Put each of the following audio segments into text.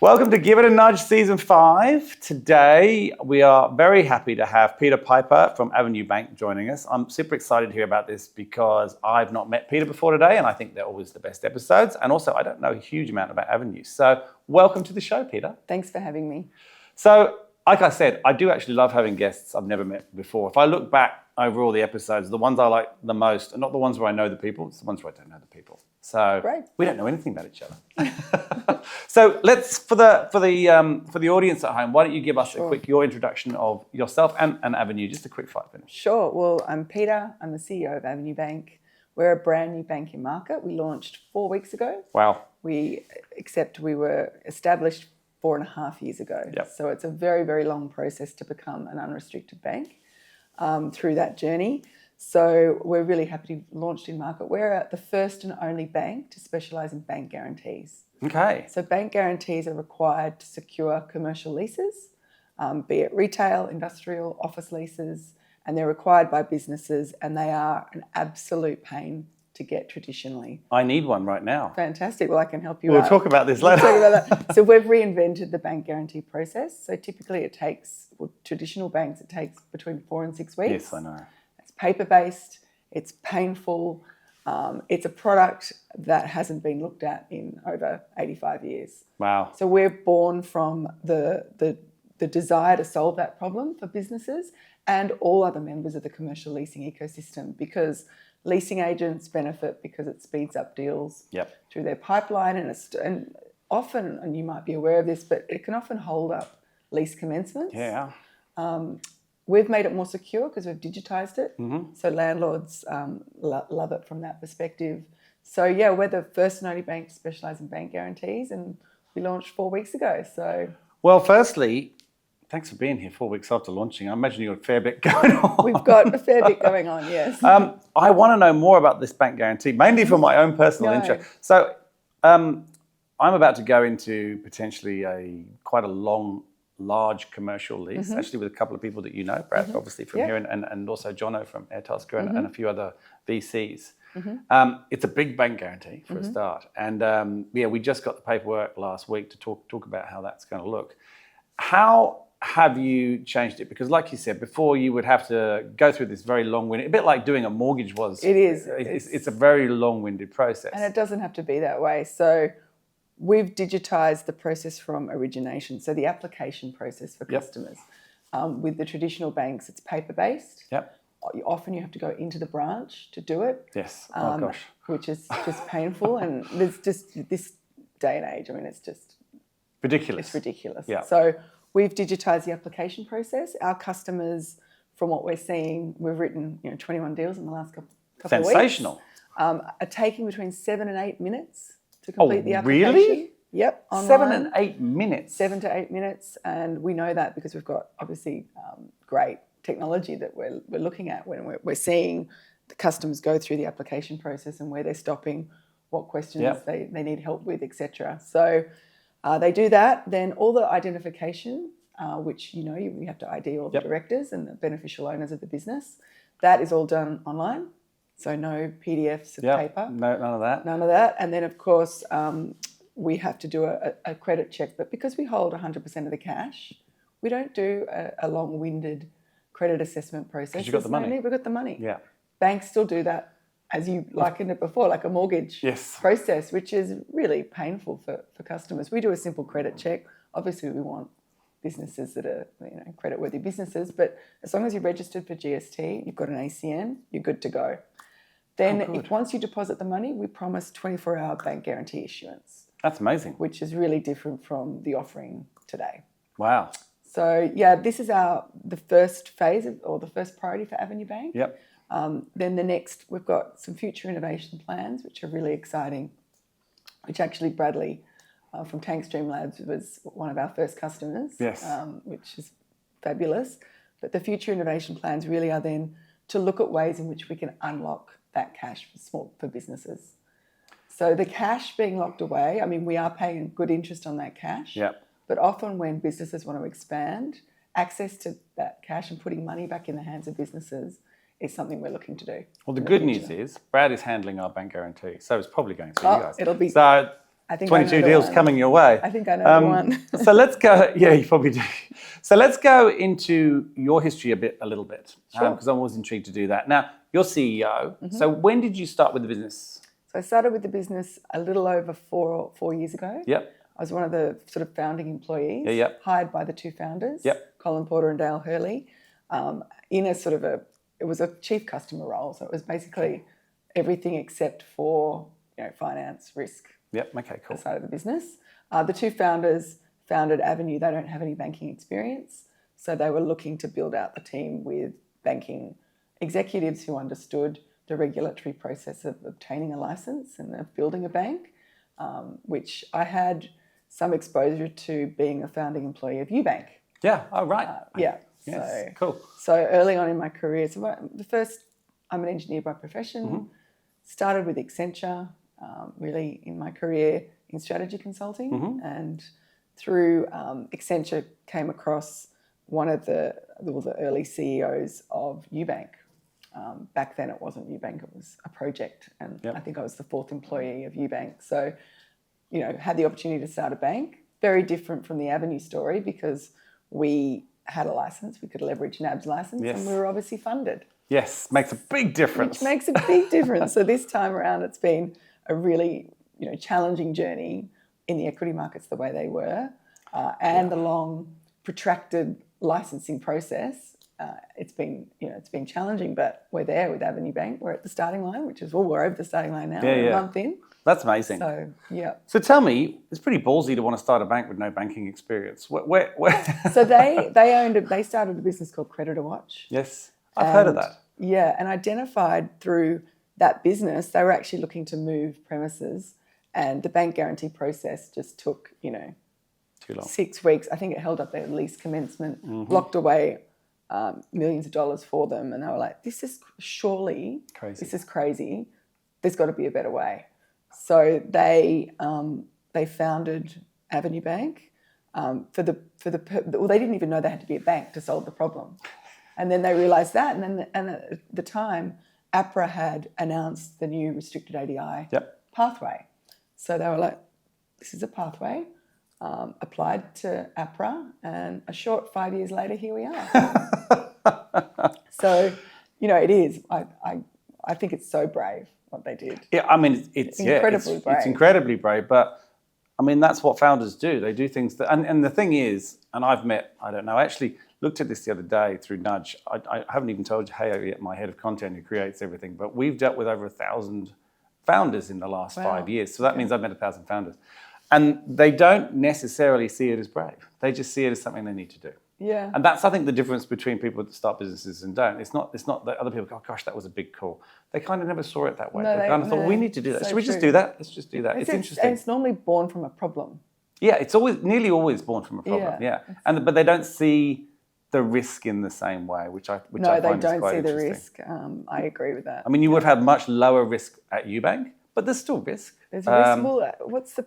Welcome to Give It a Nudge Season 5. Today, we are very happy to have Peita Piper from Avenue Bank joining us. I'm super excited to hear about this because I've not met Peita before today, and I think they're always the best episodes. And also, I don't know a huge amount about Avenue. So welcome to the show, Peita. Thanks for having me. So, like I said, I do actually love having guests I've never met before. If I look back over all the episodes, the ones I like the most are not the ones where I know the people, it's the ones where I don't know the people. So Great. We don't know anything about each other. So let's, for the audience at home, why don't you give us your introduction of yourself and Avenue, just a quick 5 minutes. Sure. Well, I'm Peita. I'm the CEO of Avenue Bank. We're a brand new bank in market. We launched 4 weeks ago. Wow. We were established 4.5 years ago. Yep. So it's a very, very long process to become an unrestricted bank through that journey. So we're really happy to have launched in market. We're the first and only bank to specialise in bank guarantees. Okay. So bank guarantees are required to secure commercial leases, be it retail, industrial, office leases, and they're required by businesses, and they are an absolute pain to get traditionally. I need one right now. Fantastic. Well, I can help you We'll out. talk about this later. We'll talk about that. So we've reinvented the bank guarantee process. So typically it takes, traditional banks, it takes between 4 and 6 weeks. Yes, I know. It's paper-based, it's painful, it's a product that hasn't been looked at in over 85 years. Wow. So we're born from the desire to solve that problem for businesses and all other members of the commercial leasing ecosystem, because leasing agents benefit because it speeds up deals through their pipeline, and often, and you might be aware of this, but it can often hold up lease commencements. Yeah. We've made it more secure because we've digitised it. Mm-hmm. So landlords love it from that perspective. So yeah, we're the first and only bank to specialise in bank guarantees, and we launched 4 weeks ago. So, well, firstly, thanks for being here 4 weeks after launching. I imagine you've got a fair bit going on. We've got a fair bit going on, yes. I want to know more about this bank guarantee, mainly for my own personal interest. So I'm about to go into potentially quite a large commercial lease, actually with a couple of people that you know, Brad, obviously from here, and also Jono from Airtasker and a few other VCs. It's a big bank guarantee for a start. And we just got the paperwork last week to talk about how that's going to look. How have you changed it? Because like you said, before you would have to go through this very long-winded, a bit like doing a mortgage was. It is. It's a very long-winded process. And it doesn't have to be that way. So we've digitised the process from origination, so the application process for customers. With the traditional banks, it's paper-based. Yep. Often you have to go into the branch to do it. Yes. Oh, gosh. Which is just painful. And there's just this day and age, I mean, it's just ridiculous. It's ridiculous. Yeah. So we've digitised the application process. Our customers, from what we're seeing, we've written 21 deals in the last couple of weeks. Sensational. Are taking between 7 and 8 minutes to complete the application. Really? Yep. Online. 7 and 8 minutes. 7 to 8 minutes, and we know that because we've got obviously great technology that we're looking at when we're seeing the customers go through the application process and where they're stopping, what questions they need help with, etc. So they do that. Then all the identification, which we have to ID all the directors and the beneficial owners of the business, that is all done online. So no PDFs of paper. No, none of that. None of that. And then of course we have to do a credit check, but because we hold 100% of the cash, we don't do a long-winded credit assessment process. Because you've got the money. We've got the money. Yeah. Banks still do that, as you likened it before, like a mortgage process, which is really painful for customers. We do a simple credit check. Obviously, we want businesses that are credit-worthy businesses, but as long as you're registered for GST, you've got an ACN, you're good to go. Then once you deposit the money, we promise 24-hour bank guarantee issuance. That's amazing. Which is really different from the offering today. Wow. So, yeah, this is the first phase or the first priority for Avenue Bank. Yep. Then the next, we've got some future innovation plans, which are really exciting, which actually Bradley from Tank Stream Labs was one of our first customers, which is fabulous. But the future innovation plans really are then to look at ways in which we can unlock that cash for businesses. So the cash being locked away, I mean, we are paying good interest on that cash. Yep. But often when businesses want to expand, access to that cash and putting money back in the hands of businesses is something we're looking to do. Well, the good news is Brad is handling our bank guarantee, so it's probably going through you guys. It'll be so I think 22 I know the deals one. coming your way. I think I know the one. So let's go. Yeah, you probably do. So let's go into your history a little bit, because I'm always intrigued to do that. Now, you're CEO. So when did you start with the business? So I started with the business a little over four years ago. Yep. I was one of the sort of founding employees, Yep. hired by the two founders, Yep. Colin Porter and Dale Hurley, in a sort of it was a chief customer role. So it was basically everything except for, finance, risk. Yep. Okay, cool. Side of the business. The two founders founded Avenue. They don't have any banking experience. So they were looking to build out the team with banking executives who understood the regulatory process of obtaining a license and of building a bank, which I had some exposure to being a founding employee of UBank. Yeah. Oh, right. Yeah. Yes. So, Cool. So early on in my career, I'm an engineer by profession, started with Accenture, really in my career in strategy consulting, and through Accenture came across one of the early CEOs of UBank. Back then it wasn't UBank, it was a project, and I think I was the fourth employee of UBank. So, had the opportunity to start a bank, very different from the Avenue story because we had a license, we could leverage NAB's license, and we were obviously funded. Yes, makes a big difference. Which makes a big difference. So this time around it's been a really challenging journey in the equity markets the way they were, and the long protracted licensing process. It's been challenging, but we're there with Avenue Bank. We're at the starting line, we're over the starting line now. We're a month in. That's amazing. So yeah. So tell me, it's pretty ballsy to want to start a bank with no banking experience. Where? So they started a business called Creditor Watch. Yes, I've heard of that. Yeah, and identified through that business, they were actually looking to move premises, and the bank guarantee process just took, Too long. 6 weeks. I think it held up their lease commencement, locked away millions of dollars for them, and they were like, "This is surely crazy. This is crazy. There's got to be a better way." So they founded Avenue Bank they didn't even know they had to be a bank to solve the problem. And then they realised that, and at the time, APRA had announced the new restricted ADI pathway. So they were like, this is a pathway, applied to APRA, and a short 5 years later, here we are. So, it is. I think it's so brave what they did. Yeah, I mean, it's incredibly brave. It's incredibly brave, but I mean, that's what founders do. They do things that, and the thing is, and I actually looked at this the other day through Nudge. I haven't even told you, yet, my head of content who creates everything, but we've dealt with over 1,000 founders in the last 5 years. So that means I've met 1,000 founders. And they don't necessarily see it as brave. They just see it as something they need to do. Yeah. And that's, I think, the difference between people that start businesses and don't. It's not that other people go, oh, gosh, that was a big call. They kind of never saw it that way. They kind of thought, we need to do that. Should we just do that? Let's just do that. It's interesting. And it's normally born from a problem. Yeah, it's nearly always born from a problem. Yeah. But they don't see the risk in the same way, which I find is quite interesting. No, they don't see the risk. I agree with that. I mean, you would have much lower risk at UBank, but there's still risk. There's risk. Well, it's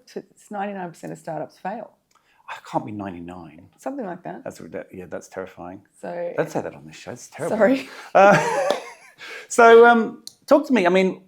99% of startups fail. I can't be 99. Something like that. That's terrifying. So don't say that on this show. It's terrible. Sorry. So talk to me. I mean,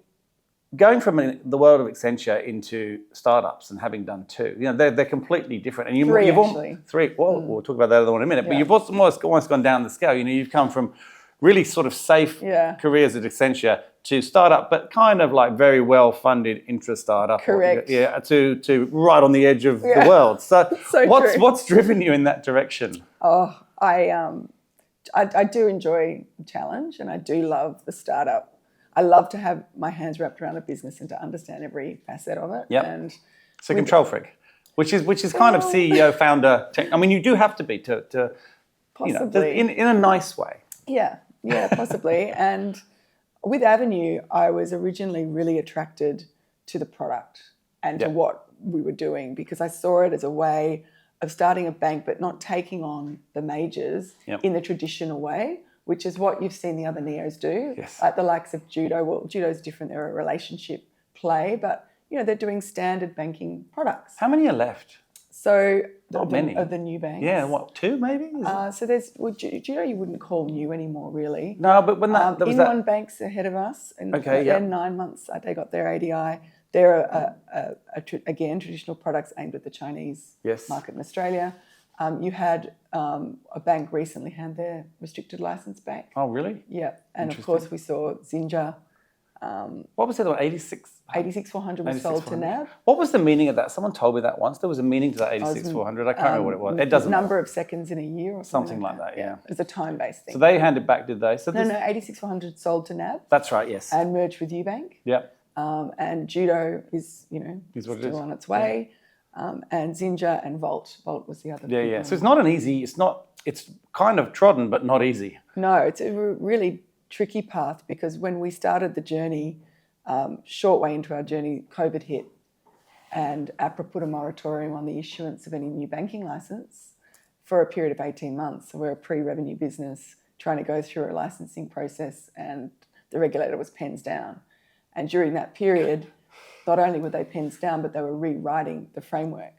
going from the world of Accenture into startups and having done two, they're completely different. And you've actually. Three. Well, we'll talk about that other one in a minute. Yeah. But you've almost gone down the scale. You've come from really sort of safe careers at Accenture to startup, but kind of like very well-funded intra-startup. Correct. To right on the edge of the world. So, what's driven you in that direction? Oh, I do enjoy the challenge, and I do love the startup. I love to have my hands wrapped around a business and to understand every facet of it. Yep. And so control freak, which is kind of CEO, founder. I mean, you do have to be to possibly in a nice way. Yeah, possibly. And with Avenue, I was originally really attracted to the product and to what we were doing, because I saw it as a way of starting a bank but not taking on the majors in the traditional way, which is what you've seen the other neos do. Yes. Like the likes of Judo. Well, Judo's different. They're a relationship play, but they're doing standard banking products. How many are left? So not many of the new banks. Yeah, what, 2 maybe? So there's Judo. You wouldn't call new anymore, really. No, but when there was Bank's ahead of us, and okay, in 9 months they got their ADI. They're, again, traditional products aimed at the Chinese Yes. market in Australia. You had a bank recently hand their restricted license back. Oh, really? Yeah. And of course, we saw Zinja. What was the other one? 86? 86400 was sold to NAB. What was the meaning of that? Someone told me that once. There was a meaning to that 86400. I can't remember what it was. It doesn't number matter. of seconds in a year or Something like that, yeah. It's a time-based thing. So they handed back, did they? So No, 86400 sold to NAB. That's right, yes. And merged with Ubank. Yep. And Judo is, Is what it still is. on its way. And Zinja and Volt. Volt was the other. Yeah, yeah. So it's not an easy, it's kind of trodden, but not easy. No, it's a really tricky path because when we started the journey, short way into our journey, COVID hit and APRA put a moratorium on the issuance of any new banking licence for a period of 18 months. So we're a pre-revenue business trying to go through a licensing process and the regulator was pens down. And during that period, not only were they pens down, but they were rewriting the framework.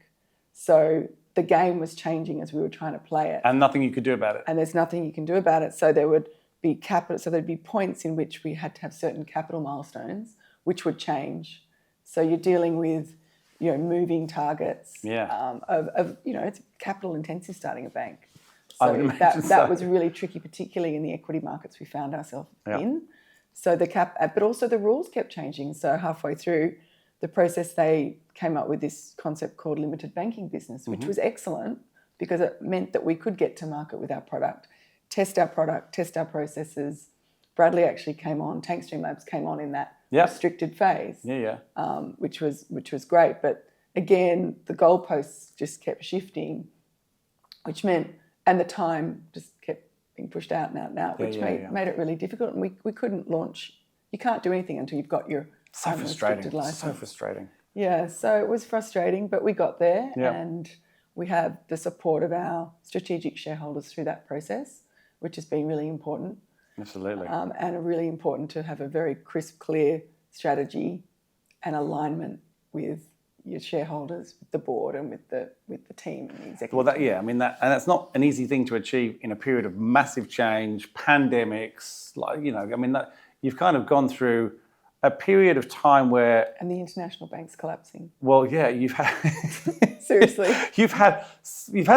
So the game was changing as we were trying to play it. And nothing you could do about it. And there's nothing you can do about it. So there would be capital. So there'd be points in which we had to have certain capital milestones, which would change. So you're dealing with, moving targets. Yeah. It's capital intensive starting a bank. I So would imagine that was really tricky, particularly in the equity markets we found ourselves in. So but also the rules kept changing. So halfway through the process, they came up with this concept called limited banking business, which was excellent because it meant that we could get to market with our product, test our processes. Bradley actually came on, Tankstream Labs came on in that restricted phase, which was great. But again, the goalposts just kept shifting, which meant, and the time just kept being pushed out and out, which made it really difficult. And we couldn't launch. You can't do anything until you've got your restricted license. So frustrating. Yeah, so it was frustrating, but we got there and we have the support of our strategic shareholders through that process, which has been really important. Absolutely. And really important to have a very crisp, clear strategy and alignment with your shareholders, with the board, and with the team and the executive. Well, and that's not an easy thing to achieve in a period of massive change, pandemics. You've kind of gone through a period of time where, and the international bank's collapsing. Well, yeah, you've had seriously, you've had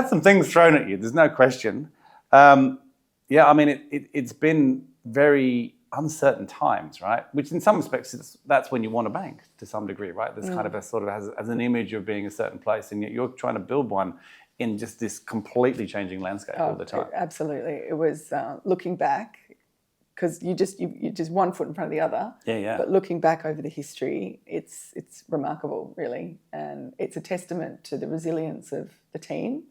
some things thrown at you. There's no question. It's been very uncertain times, right? Which in some respects, that's when you want a bank to some degree, right? There's kind of a sort of as an image of being a certain place, and yet you're trying to build one in just this completely changing landscape all the time. Absolutely, it was looking back because you just one foot in front of the other. Yeah. But looking back over the history, it's remarkable, really, and it's a testament to the resilience of the team,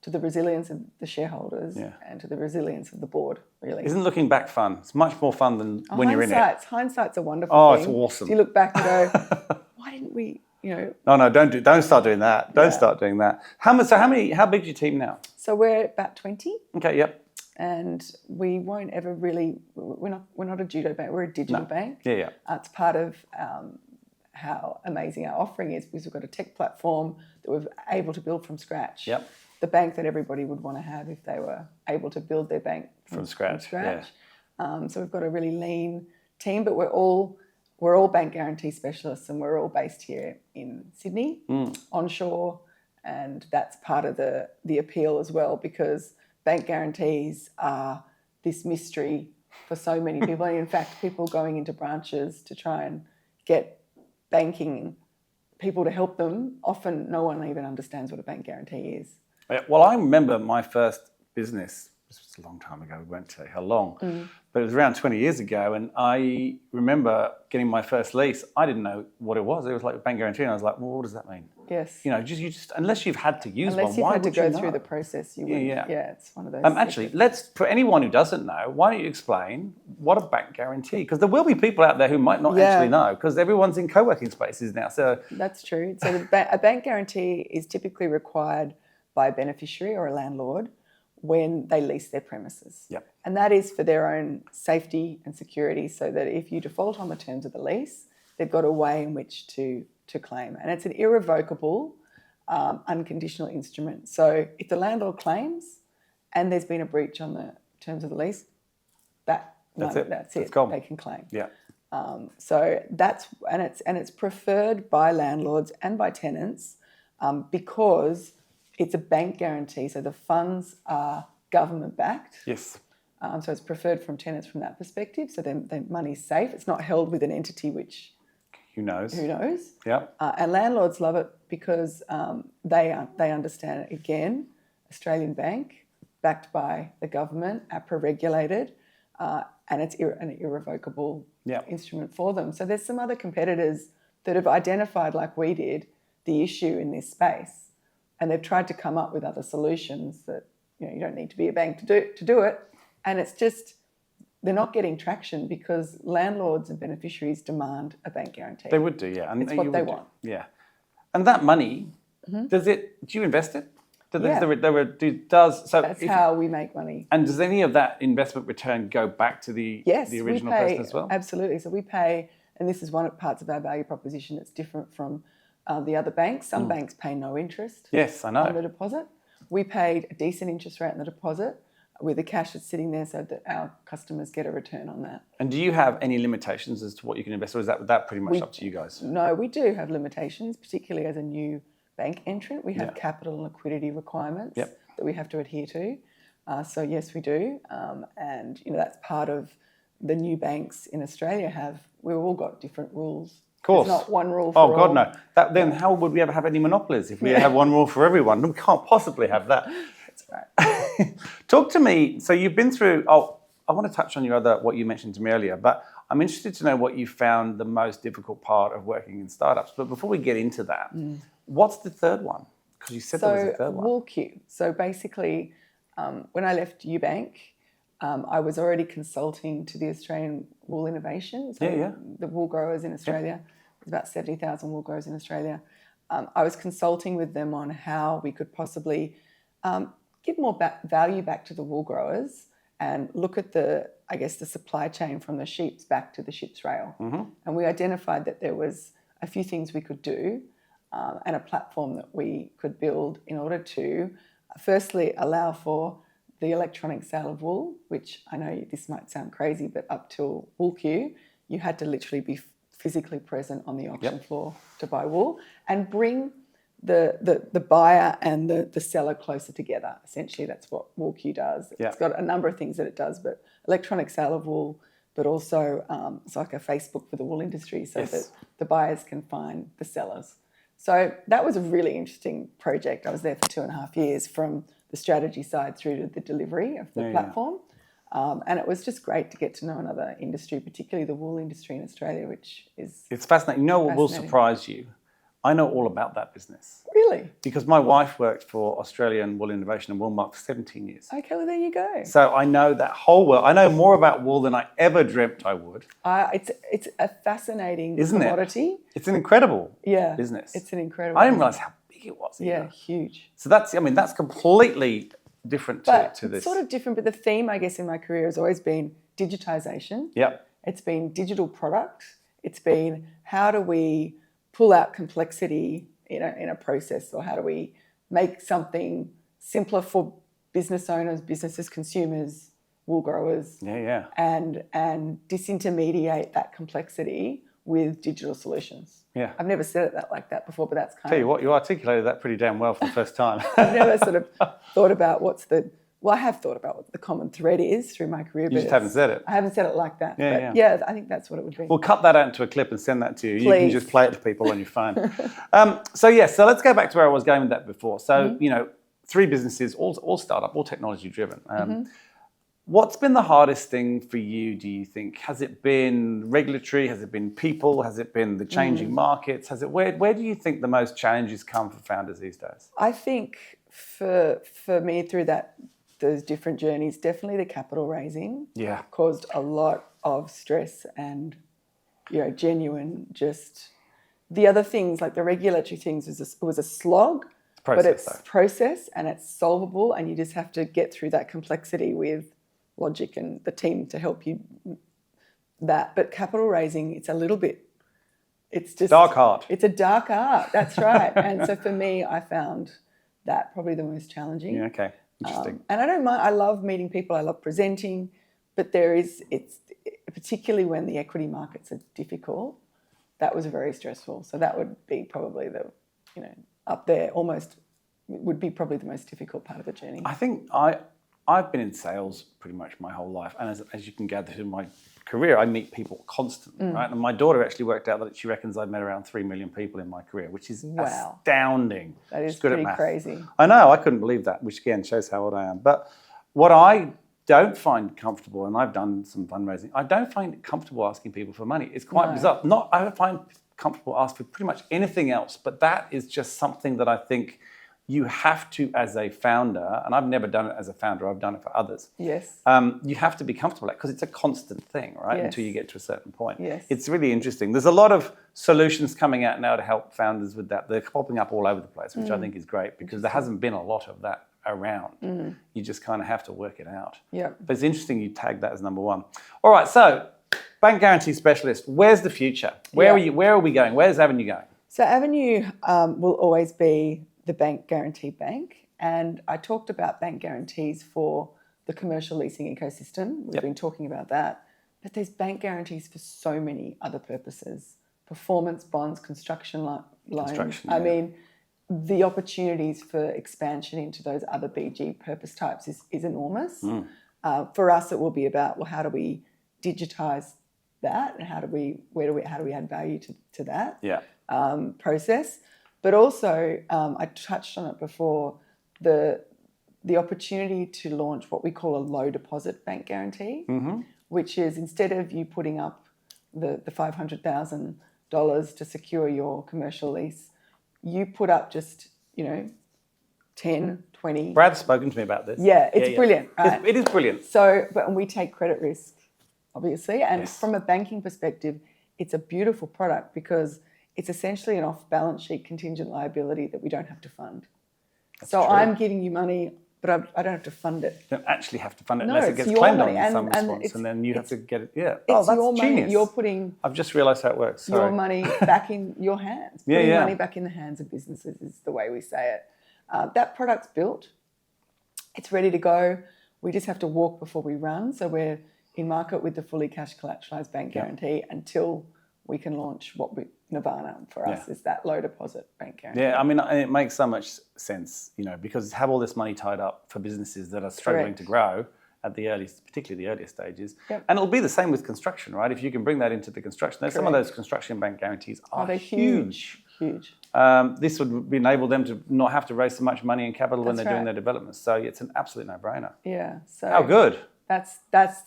to the resilience of the shareholders, and to the resilience of the board, really. Isn't looking back fun? It's much more fun than when you're in it. Hindsight's a wonderful thing. It's awesome. So you look back and go, why didn't we, No, don't start doing that. Don't start doing that. How big's your team now? So we're about 20. Okay, yep. And we won't ever really, we're not a judo bank, we're a digital bank. Yeah. It's part of how amazing our offering is because we've got a tech platform that we're able to build from scratch. Yep. The bank that everybody would want to have if they were able to build their bank from scratch. Yeah. So we've got a really lean team, but we're all bank guarantee specialists and we're all based here in Sydney, onshore, and that's part of the appeal as well because bank guarantees are this mystery for so many people. And in fact, people going into branches to try and get banking people to help them, often no one even understands what a bank guarantee is. Well, I remember my first business, this was a long time ago, we won't tell you how long, but it was around 20 years ago, and I remember getting my first lease. I didn't know what it was. It was like a bank guarantee, and I was like, well, what does that mean? Yes. You just unless you've had to use one, why would you know? Unless you've had to go through the process, you wouldn't. Yeah, it's one of those. Actually, for anyone who doesn't know, why don't you explain what a bank guarantee? Because there will be people out there who might not actually know, because everyone's in co-working spaces now. So that's true. So a bank guarantee is typically required by a beneficiary or a landlord when they lease their premises. Yep. And that is for their own safety and security so that if you default on the terms of the lease, they've got a way in which to claim. And it's an irrevocable, unconditional instrument. So if the landlord claims and there's been a breach on the terms of the lease, that's it. It's gone. They can claim. Yeah. So it's preferred by landlords and by tenants because it's a bank guarantee. So the funds are government backed. Yes. So it's preferred from tenants from that perspective. So their money's safe. It's not held with an entity which Who knows? Yeah. And landlords love it because they understand it. Again, Australian bank, backed by the government, APRA regulated, and it's an irrevocable instrument for them. So there's some other competitors that have identified, like we did, the issue in this space, and they've tried to come up with other solutions that you don't need to be a bank to do it, and it's just they're not getting traction because landlords and beneficiaries demand a bank guarantee. They would do, yeah. And it's what they want. Yeah. And that money, do you invest it? That's how we make money. And does any of that investment return go back to the original person as well? Absolutely. So we pay, and this is one of parts of our value proposition that's different from the other banks. Some banks pay no interest on the deposit. We paid a decent interest rate on the deposit with the cash that's sitting there so that our customers get a return on that. And do you have any limitations as to what you can invest, or is that pretty much up to you guys? No, we do have limitations, particularly as a new bank entrant. We have capital and liquidity requirements that we have to adhere to. So yes, we do. And that's part of the new banks in Australia we've all got different rules. Of course. There's not one rule for all. Oh, God, no. Then how would we ever have any monopolies if we have one rule for everyone? We can't possibly have that. That's right. Talk to me. So you've been through, I want to touch on what you mentioned to me earlier, but I'm interested to know what you found the most difficult part of working in startups. But before we get into that, what's the third one? Because you said there was a third one. WoolQ. So basically, when I left UBank, I was already consulting to the Australian wool innovation. So the wool growers in Australia. There's about 70,000 wool growers in Australia. I was consulting with them on how we could possibly give more value back to the wool growers and look at the supply chain from the sheeps back to the ship's rail. And we identified that there was a few things we could do and a platform that we could build in order to firstly allow for the electronic sale of wool, which I know this might sound crazy, but up till WoolQ, you had to literally be physically present on the auction floor to buy wool and bring the buyer and the seller closer together. Essentially, that's what WoolQ does. It's got a number of things that it does, but electronic sale of wool, but also it's like a Facebook for the wool industry so that the buyers can find the sellers. So that was a really interesting project. I was there for 2.5 years from the strategy side through to the delivery of the platform. And it was just great to get to know another industry, particularly the wool industry in Australia, which is... It's fascinating. You know what will surprise you? I know all about that business. Really? Because my wife worked for Australian Wool Innovation and Woolmark for 17 years. Okay, well, there you go. So I know that whole world. I know more about wool than I ever dreamt I would. It's a fascinating Isn't commodity. it? It's an incredible business. It's an incredible I didn't realise how big it was. Yeah, huge. So that's completely different to this. It's sort of different, but the theme, I guess, in my career has always been digitisation. Yep. It's been digital product. It's been how do we pull out complexity in a process, or how do we make something simpler for business owners, businesses, consumers, wool growers, and disintermediate that complexity with digital solutions. Yeah. I've never said it like that before, but that's kind of... Tell you what, you articulated that pretty damn well for the first time. I've never sort of thought about I have thought about what the common thread is through my career. You just haven't said it. I haven't said it like that. I think that's what it would be. We'll cut that out into a clip and send that to you. Please. You can just play it to people on your phone. So let's go back to where I was going with that before. So, 3 businesses, all startup, all technology driven. What's been the hardest thing for you, do you think? Has it been regulatory? Has it been people? Has it been the changing markets? Where do you think the most challenges come for founders these days? I think for me, through those different journeys, definitely the capital raising caused a lot of stress and genuine just the other things like the regulatory things was a slog, but it's process and it's solvable, and you just have to get through that complexity with logic and the team to help you that. But capital raising, it's just dark art. It's a dark art, that's right. And so for me, I found that probably the most challenging. Yeah, okay. Interesting. And I don't mind. I love meeting people. I love presenting, but particularly when the equity markets are difficult, that was very stressful. So that would be probably up there, almost would be probably the most difficult part of the journey. I think I've been in sales pretty much my whole life, and as you can gather in my career, I meet people constantly, right? And my daughter actually worked out that she reckons I've met around 3 million people in my career, which is astounding. That is She's good pretty at math. crazy. I know, I couldn't believe that, which again shows how old I am. But what I don't find comfortable, and I've done some fundraising, I don't find it comfortable asking people for money. It's quite bizarre. I don't find comfortable asking for pretty much anything else, but that is just something that I think you have to, as a founder, and I've never done it as a founder, I've done it for others. Yes. You have to be comfortable because it's a constant thing, right? Yes. Until you get to a certain point. Yes. It's really interesting. There's a lot of solutions coming out now to help founders with that. They're popping up all over the place, which I think is great because there hasn't been a lot of that around. You just kind of have to work it out. Yeah. But it's interesting you tag that as number one. All right, so bank guarantee specialist, where's the future? Where are we going? Where's Avenue going? So Avenue will always be the bank guarantee bank. And I talked about bank guarantees for the commercial leasing ecosystem. We've been talking about that. But there's bank guarantees for so many other purposes. Performance bonds, construction loans. I mean, the opportunities for expansion into those other BG purpose types is enormous. For us, it will be about, well, how do we digitise that? And how do we add value to that process? But also, I touched on it before, the opportunity to launch what we call a low deposit bank guarantee, which is instead of you putting up the $500,000 to secure your commercial lease, you put up just, 10, 20. Brad's spoken to me about this. Yeah, it's brilliant. Right? It is brilliant. So, but we take credit risk, obviously. And from a banking perspective, it's a beautiful product because it's essentially an off-balance sheet contingent liability that we don't have to fund. That's true. I'm giving you money, but I don't have to fund it. You don't actually have to fund it unless it gets claimed on in some response, and then you have to get it. Yeah. It's that's your genius. money. You're putting I've just realised how it works. Sorry. your money back in your hands. Putting money back in the hands of businesses is the way we say it. That product's built. It's ready to go. We just have to walk before we run. So we're in market with the fully cash collateralised bank guarantee until we can launch Nirvana for us is that low deposit bank guarantee. Yeah, I mean, it makes so much sense, because have all this money tied up for businesses that are struggling to grow at particularly the earliest stages. Yep. And it'll be the same with construction, right? If you can bring that into the construction, some of those construction bank guarantees are huge. Huge. This would enable them to not have to raise so much money and capital when they're doing their developments. So it's an absolute no-brainer. Yeah. So how good. That's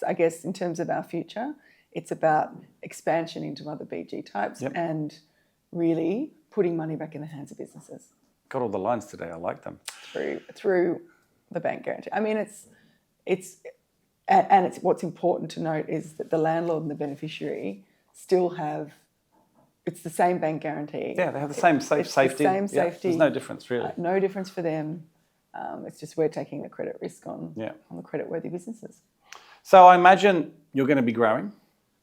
I guess in terms of our future. It's about expansion into other BG types and really putting money back in the hands of businesses. Got all the lines today. I like them. Through the bank guarantee. I mean, it's what's important to note is that the landlord and the beneficiary still have. It's the same bank guarantee. Yeah, they have the same safety. The same safety. There's no difference really. No difference for them. It's just we're taking the credit risk on the credit-worthy businesses. So I imagine you're going to be growing.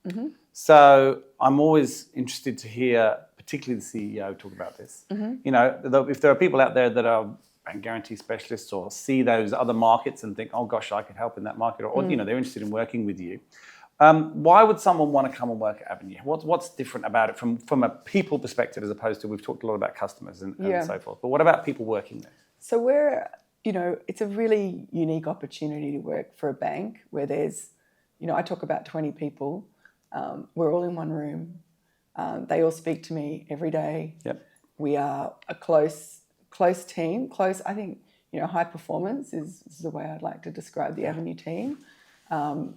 Mm-hmm. So I'm always interested to hear, particularly the CEO, talk about this. Mm-hmm. If there are people out there that are bank guarantee specialists or see those other markets and think, oh gosh, I could help in that market, or they're interested in working with you. Why would someone want to come and work at Avenue? What's different about it from a people perspective as opposed to, we've talked a lot about customers and so forth, but what about people working there? So we're, it's a really unique opportunity to work for a bank where there's, I talk about 20 people. We're all in one room. They all speak to me every day. Yep. We are a close team. I think, high performance is the way I'd like to describe the Avenue team.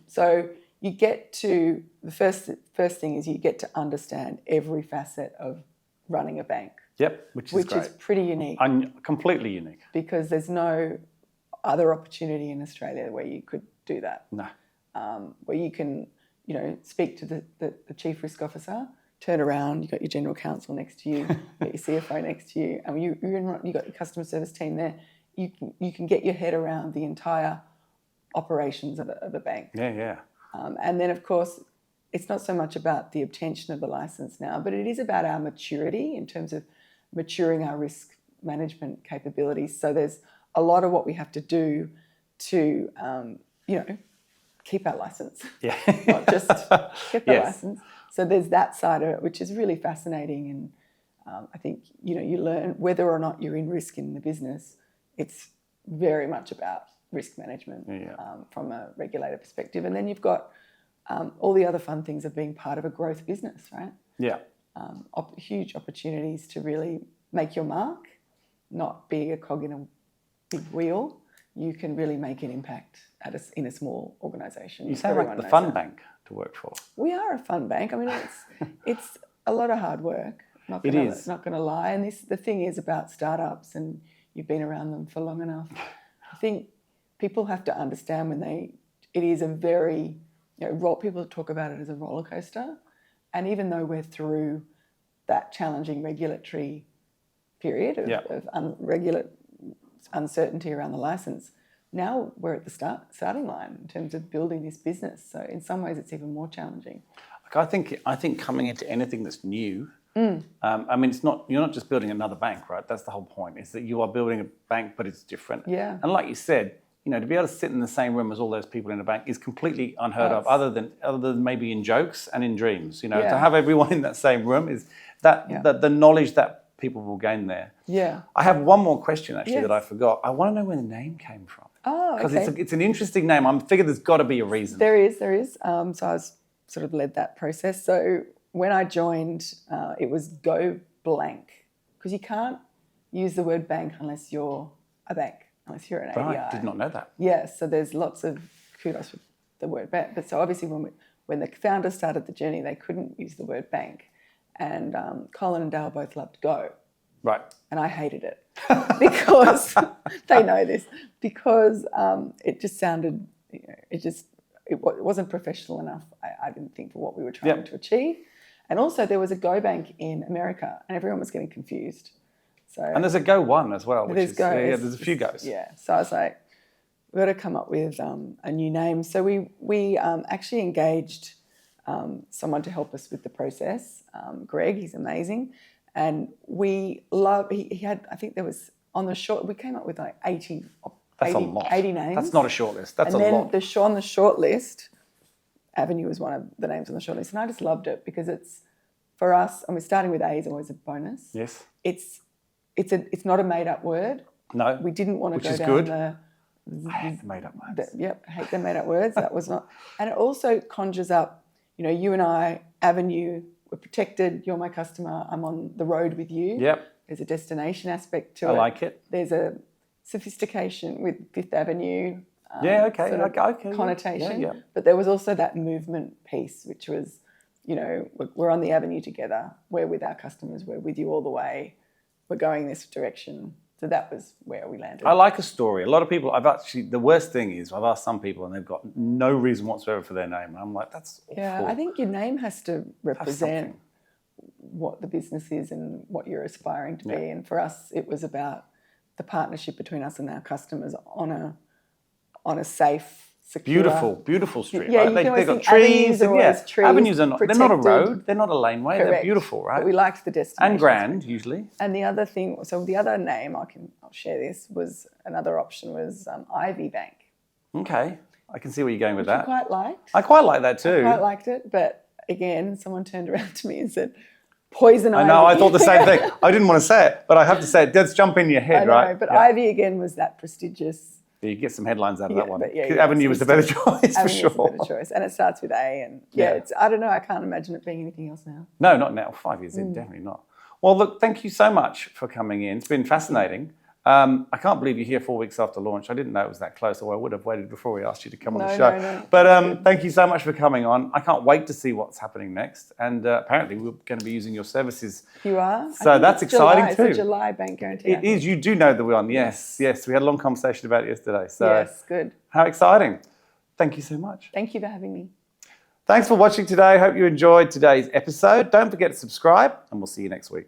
So you get to, the first thing is you get to understand every facet of running a bank. Yep, which is pretty unique. Completely unique. Because there's no other opportunity in Australia where you could do that. No. Where you can, speak to the chief risk officer, turn around, you've got your general counsel next to you, you've got your CFO next to you, and you've got your customer service team there. You can get your head around the entire operations of a bank. Yeah. And then, of course, it's not so much about the obtention of the license now, but it is about our maturity in terms of maturing our risk management capabilities. So there's a lot of what we have to do to, keep our license, Yeah. not just get the Yes. license. So there's that side of it, which is really fascinating. And I think, you learn whether or not you're in risk in the business, it's very much about risk management from a regulator perspective. And then you've got all the other fun things of being part of a growth business, right? Yeah. Huge opportunities to really make your mark, not be a cog in a big wheel. You can really make an impact in a small organisation. You sound like the fun bank to work for. We are a fun bank. I mean, it's a lot of hard work. Not going to lie. And the thing is about startups, and you've been around them for long enough. I think people have to understand it is a very, people talk about it as a roller coaster. And even though we're through that challenging regulatory period of uncertainty around the license, now we're at the starting line in terms of building this business. So in some ways, it's even more challenging. I think coming into anything that's new, I mean, you're not just building another bank, right? That's the whole point, is that you are building a bank, but it's different. Yeah. And like you said, to be able to sit in the same room as all those people in a bank is completely unheard of, other than maybe in jokes and in dreams. To have everyone in that same room is the knowledge that people will gain there. Yeah. I have one more question actually that I forgot. I want to know where the name came from. Oh, okay. Because it's an interesting name. I figure there's got to be a reason. There is. So I was sort of led that process. So when I joined, it was go blank, because you can't use the word bank unless you're a bank, unless you're an ADI. Right, did not know that. Yes, so there's lots of kudos with the word bank. But so obviously when the founders started the journey, they couldn't use the word bank. And Colin and Dale both loved go. Right. And I hated it because they know this, because it just sounded, it wasn't professional enough, I didn't think, for what we were trying to achieve. And also there was a Go Bank in America and everyone was getting confused. And there's a Go One as well. There's there's a few Goes. Yeah. So I was like, we've got to come up with a new name. So we actually engaged someone to help us with the process. Greg, he's amazing. And he had, I think there was on the short, we came up with like 80 names. That's not a short list. That's and a lot. And then on the short list, Avenue was one of the names on the short list. And I just loved it because it's, for us, I mean, starting with A is always a bonus. Yes. It's not a made-up word. No. We didn't want to go down good. the... I hate the made-up words. Hate the made-up words. That was not... And it also conjures up, you and I, Avenue, we're protected, you're my customer, I'm on the road with you. Yep. There's a destination aspect to it. I like it. There's a sophistication with Fifth Avenue connotation. Yeah. But there was also that movement piece, which was, we're on the avenue together, we're with our customers, we're with you all the way, we're going this direction. So that was where we landed. I like a story. A lot of people, the worst thing is I've asked some people and they've got no reason whatsoever for their name. And I'm like, that's awful. Yeah, I think your name has to represent what the business is and what you're aspiring to be. And for us, it was about the partnership between us and our customers on a safe, secure... Beautiful street. Yeah, right? they've got trees. Trees. Avenues are not, they're not a protected. road. They're not a laneway. Correct. They're beautiful, right? But we liked the destination. And grand, usually. And the other thing, so the other name, I'll share this, was another option was Ivy Bank. Okay. I can see where you're going with that. I quite liked. I quite like that too. I quite liked it. But again, someone turned around to me and said, Poison Ivy. I know, I thought the same thing. I didn't want to say it, but I have to say it does jump in your head, right? But Ivy again was that prestigious. You get some headlines out of that one. But Avenue was the better choice, for sure. Avenue was the better choice. And it starts with A. And it's, I don't know, I can't imagine it being anything else now. No, not now. 5 years in, definitely not. Well, look, thank you so much for coming in. It's been fascinating. I can't believe you're here 4 weeks after launch. I didn't know it was that close, or I would have waited before we asked you to come on the show. No. But thank you so much for coming on. I can't wait to see what's happening next. And apparently we're going to be using your services. You are? So that's exciting too. It's a July bank guarantee. It is. You do know the one. Yes. We had a long conversation about it yesterday. So yes, good. How exciting. Thank you so much. Thank you for having me. Thanks for watching today. Hope you enjoyed today's episode. Don't forget to subscribe, and we'll see you next week.